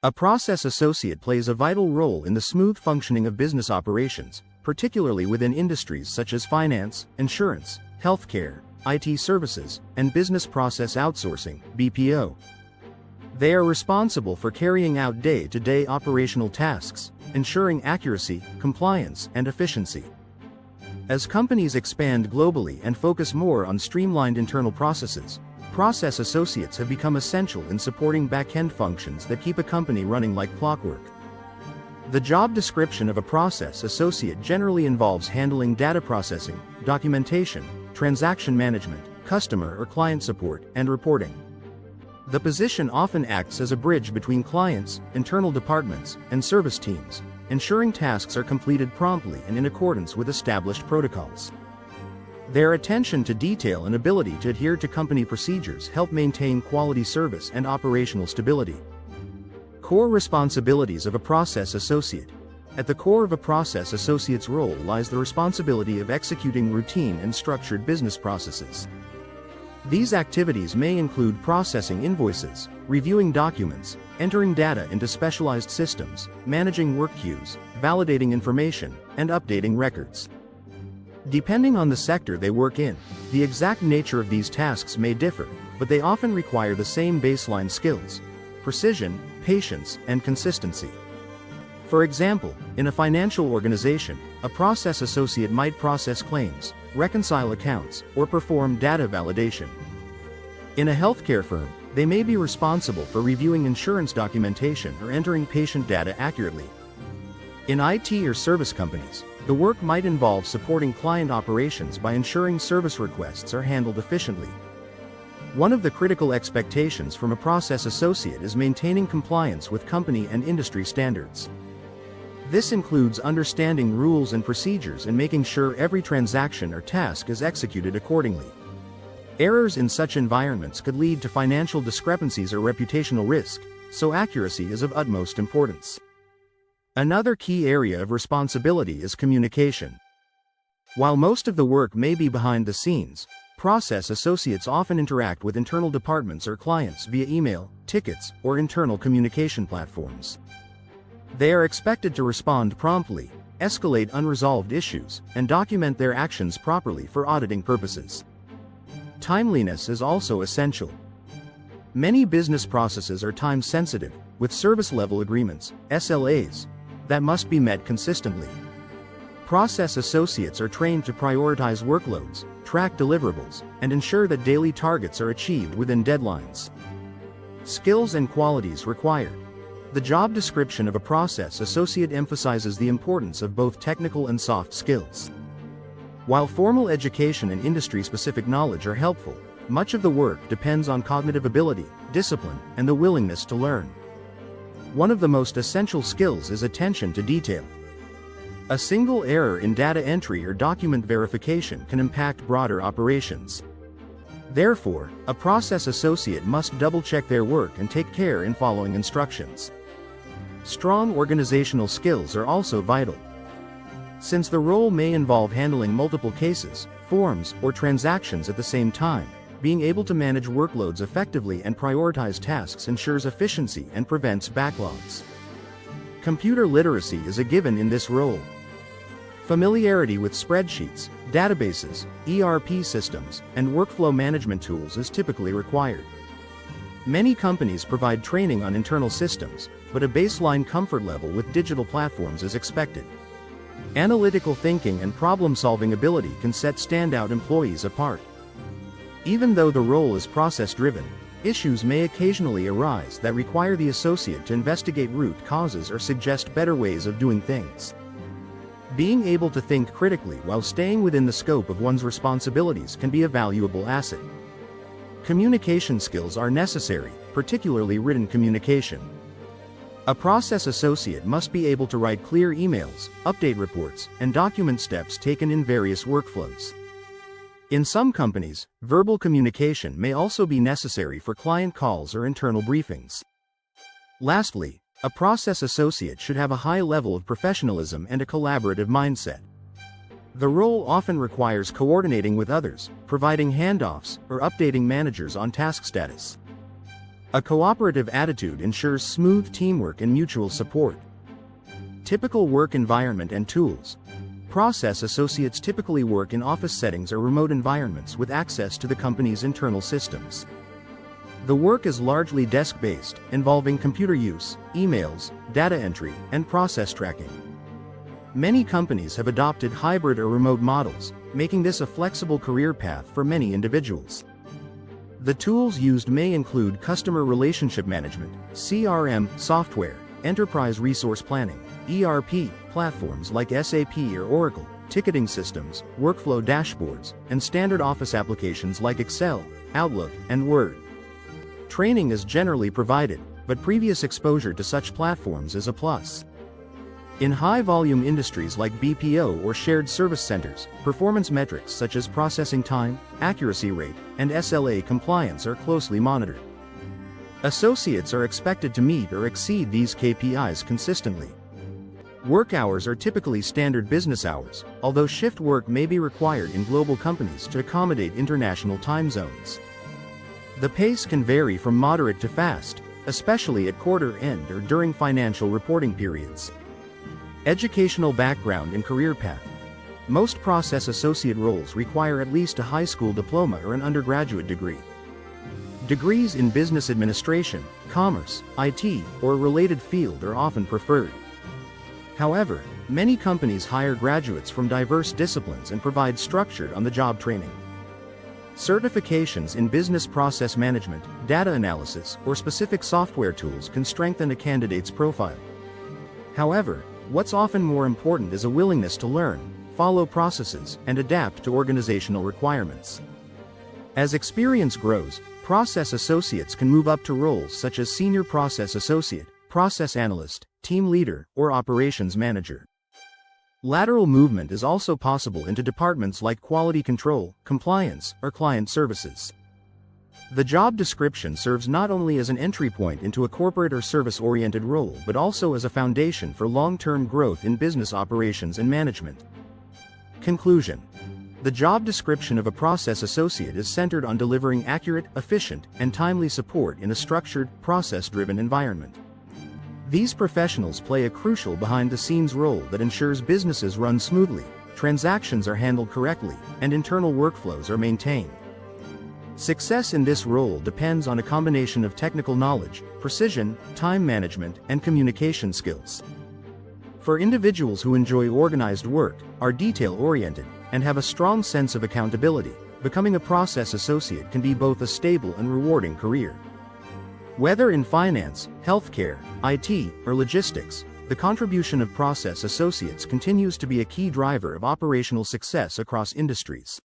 A process associate plays a vital role in the smooth functioning of business operations, particularly within industries such as finance, insurance, healthcare, IT services, and business process outsourcing, BPO. They are responsible for carrying out day-to-day operational tasks, ensuring accuracy, compliance, and efficiency. As companies expand globally and focus more on streamlined internal processes, process associates have become essential in supporting back-end functions that keep a company running like clockwork. The job description of a process associate generally involves handling data processing, documentation, transaction management, customer or client support, and reporting. The position often acts as a bridge between clients, internal departments, and service teams, ensuring tasks are completed promptly and in accordance with established protocols. Their attention to detail and ability to adhere to company procedures help maintain quality service and operational stability. Core responsibilities of a process associate. At the core of a process associate's role lies the responsibility of executing routine and structured business processes. These activities may include processing invoices, reviewing documents, entering data into specialized systems, managing work queues, validating information, and updating records. Depending on the sector they work in, the exact nature of these tasks may differ, but they often require the same baseline skills: precision, patience, and consistency. For example, in a financial organization, a process associate might process claims, reconcile accounts, or perform data validation. In a healthcare firm, they may be responsible for reviewing insurance documentation or entering patient data accurately. In IT or service companies, the work might involve supporting client operations by ensuring service requests are handled efficiently. One of the critical expectations from a process associate is maintaining compliance with company and industry standards. This includes understanding rules and procedures and making sure every transaction or task is executed accordingly. Errors in such environments could lead to financial discrepancies or reputational risk, so accuracy is of utmost importance. Another key area of responsibility is communication. While most of the work may be behind the scenes, process associates often interact with internal departments or clients via email, tickets, or internal communication platforms. They are expected to respond promptly, escalate unresolved issues, and document their actions properly for auditing purposes. Timeliness is also essential. Many business processes are time-sensitive, with service-level agreements, SLAs, that must be met consistently. Process associates are trained to prioritize workloads, track deliverables, and ensure that daily targets are achieved within deadlines. Skills and qualities required. The job description of a process associate emphasizes the importance of both technical and soft skills. While formal education and industry-specific knowledge are helpful, much of the work depends on cognitive ability, discipline, and the willingness to learn. One of the most essential skills is attention to detail. A single error in data entry or document verification can impact broader operations. Therefore, a process associate must double-check their work and take care in following instructions. Strong organizational skills are also vital. Since the role may involve handling multiple cases, forms, or transactions at the same time, being able to manage workloads effectively and prioritize tasks ensures efficiency and prevents backlogs. Computer literacy is a given in this role. Familiarity with spreadsheets, databases, ERP systems, and workflow management tools is typically required. Many companies provide training on internal systems, but a baseline comfort level with digital platforms is expected. Analytical thinking and problem-solving ability can set standout employees apart. Even though the role is process-driven, issues may occasionally arise that require the associate to investigate root causes or suggest better ways of doing things. Being able to think critically while staying within the scope of one's responsibilities can be a valuable asset. Communication skills are necessary, particularly written communication. A process associate must be able to write clear emails, update reports, and document steps taken in various workflows. In some companies, verbal communication may also be necessary for client calls or internal briefings. Lastly, a process associate should have a high level of professionalism and a collaborative mindset. The role often requires coordinating with others, providing handoffs, or updating managers on task status. A cooperative attitude ensures smooth teamwork and mutual support. Typical work environment and tools. Process associates typically work in office settings or remote environments with access to the company's internal systems. The work is largely desk-based, involving computer use, emails, data entry, and process tracking. Many companies have adopted hybrid or remote models, making this a flexible career path for many individuals. The tools used may include customer relationship management, CRM software, enterprise resource planning, ERP platforms like SAP or Oracle, ticketing systems, workflow dashboards, and standard office applications like Excel, Outlook, and Word. Training is generally provided, but previous exposure to such platforms is a plus. In high-volume industries like BPO or shared service centers, performance metrics such as processing time, accuracy rate, and SLA compliance are closely monitored. Associates are expected to meet or exceed these KPIs consistently. Work hours are typically standard business hours, although shift work may be required in global companies to accommodate international time zones. The pace can vary from moderate to fast, especially at quarter end or during financial reporting periods. Educational background and career path. Most process associate roles require at least a high school diploma or an undergraduate degree. Degrees in business administration, commerce, IT, or a related field are often preferred. However, many companies hire graduates from diverse disciplines and provide structured on-the-job training. Certifications in business process management, data analysis, or specific software tools can strengthen a candidate's profile. However, what's often more important is a willingness to learn, follow processes, and adapt to organizational requirements. As experience grows, process associates can move up to roles such as senior process associate, process analyst, team leader, or operations manager. Lateral movement is also possible into departments like quality control, compliance, or client services. The job description serves not only as an entry point into a corporate or service-oriented role but also as a foundation for long-term growth in business operations and management. Conclusion. The job description of a process associate is centered on delivering accurate, efficient, and timely support in a structured, process-driven environment. These professionals play a crucial behind-the-scenes role that ensures businesses run smoothly, transactions are handled correctly, and internal workflows are maintained. Success in this role depends on a combination of technical knowledge, precision, time management, and communication skills. For individuals who enjoy organized work, are detail-oriented, and have a strong sense of accountability, becoming a process associate can be both a stable and rewarding career. Whether in finance, healthcare, IT, or logistics, the contribution of process associates continues to be a key driver of operational success across industries.